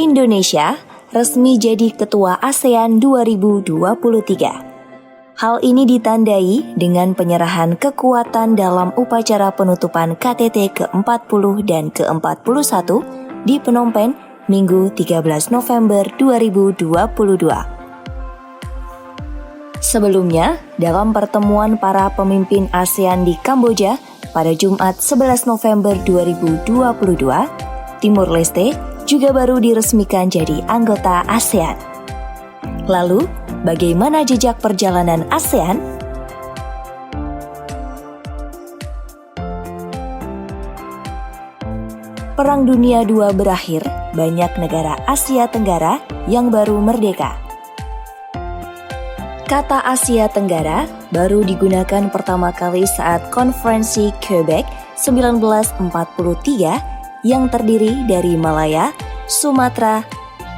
Indonesia resmi jadi Ketua ASEAN 2023. Hal ini ditandai dengan penyerahan kekuatan dalam upacara penutupan KTT ke-40 dan ke-41 di Phnom Penh, Minggu 13 November 2022. Sebelumnya, dalam pertemuan para pemimpin ASEAN di Kamboja pada Jumat 11 November 2022, Timur Leste juga baru diresmikan jadi anggota ASEAN. Lalu, bagaimana jejak perjalanan ASEAN? Perang Dunia II berakhir, banyak negara Asia Tenggara yang baru merdeka. Kata Asia Tenggara baru digunakan pertama kali saat Konferensi Quebec 1943 yang terdiri dari Malaya, Sumatera,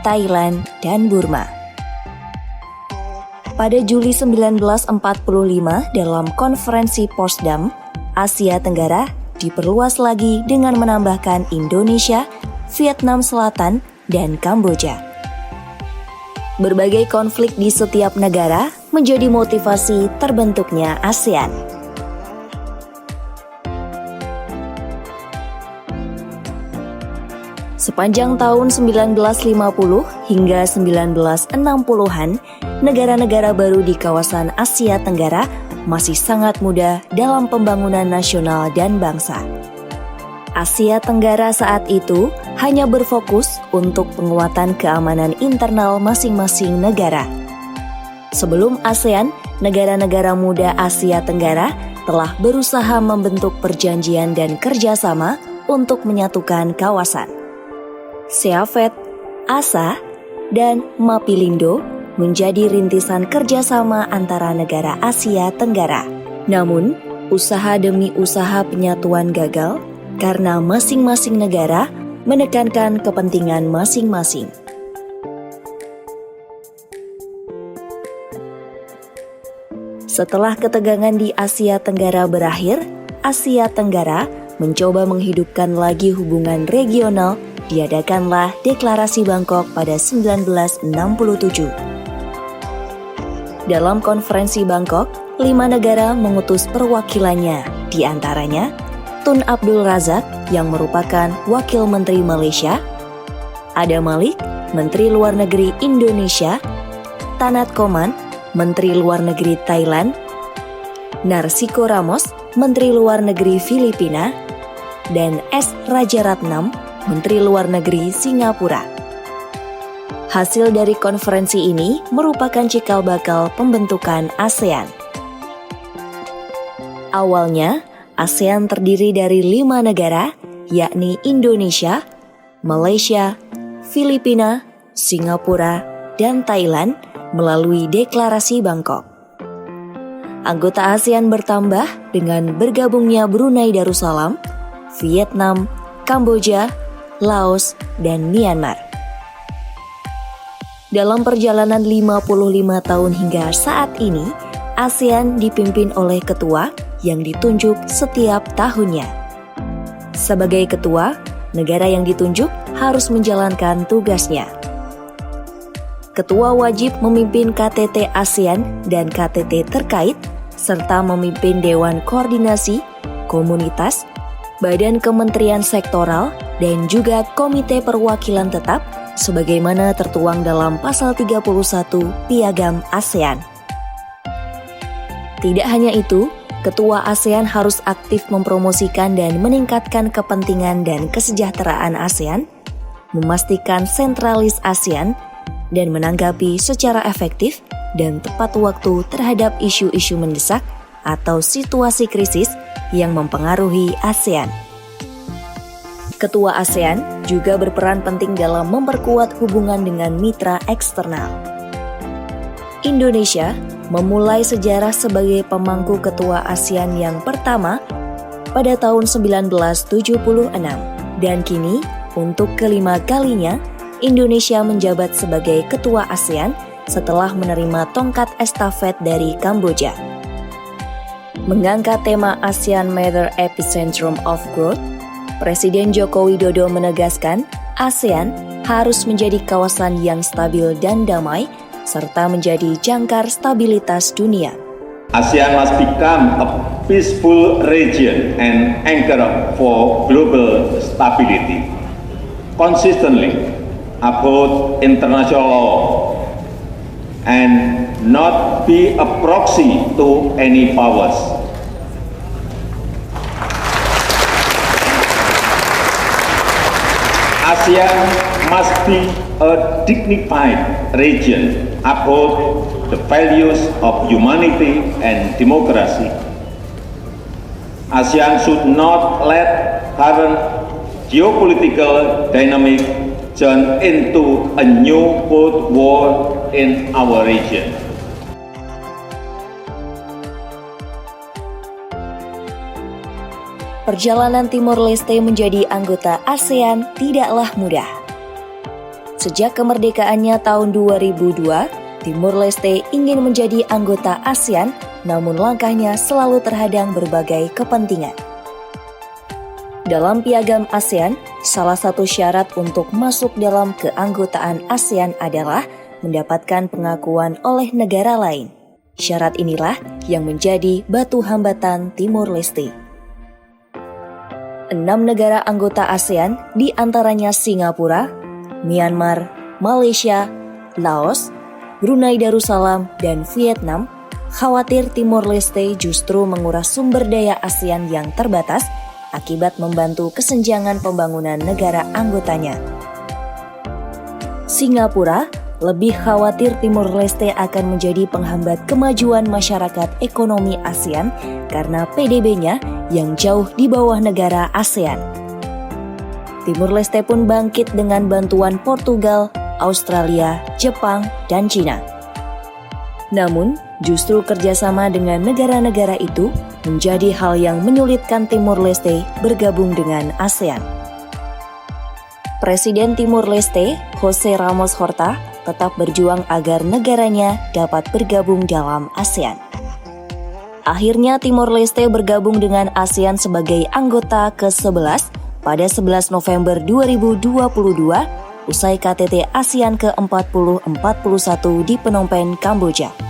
Thailand, dan Burma. Pada Juli 1945 dalam Konferensi Potsdam, Asia Tenggara diperluas lagi dengan menambahkan Indonesia, Vietnam Selatan, dan Kamboja. Berbagai konflik di setiap negara menjadi motivasi terbentuknya ASEAN. Sepanjang tahun 1950 hingga 1960-an, negara-negara baru di kawasan Asia Tenggara masih sangat muda dalam pembangunan nasional dan bangsa. Asia Tenggara saat itu hanya berfokus untuk penguatan keamanan internal masing-masing negara. Sebelum ASEAN, negara-negara muda Asia Tenggara telah berusaha membentuk perjanjian dan kerjasama untuk menyatukan kawasan. SEAFET, ASA, dan MAPILINDO menjadi rintisan kerjasama antara negara Asia Tenggara. Namun, usaha demi usaha penyatuan gagal karena masing-masing negara menekankan kepentingan masing-masing. Setelah ketegangan di Asia Tenggara berakhir, Asia Tenggara mencoba menghidupkan lagi hubungan regional. Diadakanlah Deklarasi Bangkok pada 1967. Dalam konferensi Bangkok, 5 negara mengutus perwakilannya, di antaranya Tun Abdul Razak yang merupakan Wakil Menteri Malaysia, Ada Malik, Menteri Luar Negeri Indonesia, Tanat Koman, Menteri Luar Negeri Thailand, Narsiko Ramos, Menteri Luar Negeri Filipina, dan S. Rajaratnam, Menteri Luar Negeri Singapura. Hasil dari konferensi ini merupakan cikal bakal pembentukan ASEAN. Awalnya, ASEAN terdiri dari 5 negara, yakni Indonesia, Malaysia, Filipina, Singapura, dan Thailand melalui Deklarasi Bangkok. Anggota ASEAN bertambah dengan bergabungnya Brunei Darussalam, Vietnam, Kamboja, Laos, dan Myanmar. Dalam perjalanan 55 tahun hingga saat ini, ASEAN dipimpin oleh ketua yang ditunjuk setiap tahunnya. Sebagai ketua, negara yang ditunjuk harus menjalankan tugasnya. Ketua wajib memimpin KTT ASEAN dan KTT terkait, serta memimpin Dewan Koordinasi, Komunitas, Badan Kementerian Sektoral, dan juga Komite Perwakilan Tetap sebagaimana tertuang dalam Pasal 31 Piagam ASEAN. Tidak hanya itu, Ketua ASEAN harus aktif mempromosikan dan meningkatkan kepentingan dan kesejahteraan ASEAN, memastikan sentralis ASEAN, dan menanggapi secara efektif dan tepat waktu terhadap isu-isu mendesak atau situasi krisis yang mempengaruhi ASEAN. Ketua ASEAN juga berperan penting dalam memperkuat hubungan dengan mitra eksternal. Indonesia memulai sejarah sebagai pemangku ketua ASEAN yang pertama pada tahun 1976 dan kini untuk kelima kalinya Indonesia menjabat sebagai ketua ASEAN setelah menerima tongkat estafet dari Kamboja. Mengangkat tema ASEAN Matter Epicentrum of Growth, Presiden Joko Widodo menegaskan ASEAN harus menjadi kawasan yang stabil dan damai, serta menjadi jangkar stabilitas dunia. ASEAN must become a peaceful region and anchor for global stability. Consistently uphold international law and not be a proxy to any powers. ASEAN must be a dignified region, uphold the values of humanity and democracy. ASEAN should not let current geopolitical dynamic turn into a new Cold War in our region. Perjalanan Timor Leste menjadi anggota ASEAN tidaklah mudah. Sejak kemerdekaannya tahun 2002, Timor Leste ingin menjadi anggota ASEAN, namun langkahnya selalu terhadang berbagai kepentingan. Dalam piagam ASEAN, salah satu syarat untuk masuk dalam keanggotaan ASEAN adalah mendapatkan pengakuan oleh negara lain. Syarat inilah yang menjadi batu hambatan Timor Leste. 6 negara anggota ASEAN, di antaranya Singapura, Myanmar, Malaysia, Laos, Brunei Darussalam, dan Vietnam, khawatir Timor Leste justru menguras sumber daya ASEAN yang terbatas akibat membantu kesenjangan pembangunan negara anggotanya. Singapura lebih khawatir Timor Leste akan menjadi penghambat kemajuan masyarakat ekonomi ASEAN karena PDB-nya yang jauh di bawah negara ASEAN. Timor Leste pun bangkit dengan bantuan Portugal, Australia, Jepang, dan Cina. Namun, justru kerjasama dengan negara-negara itu menjadi hal yang menyulitkan Timor Leste bergabung dengan ASEAN. Presiden Timor Leste, José Ramos Horta, tetap berjuang agar negaranya dapat bergabung dalam ASEAN. Akhirnya Timor Leste bergabung dengan ASEAN sebagai anggota ke-11 pada 11 November 2022 usai KTT ASEAN ke-40-41 di Phnom Penh, Kamboja.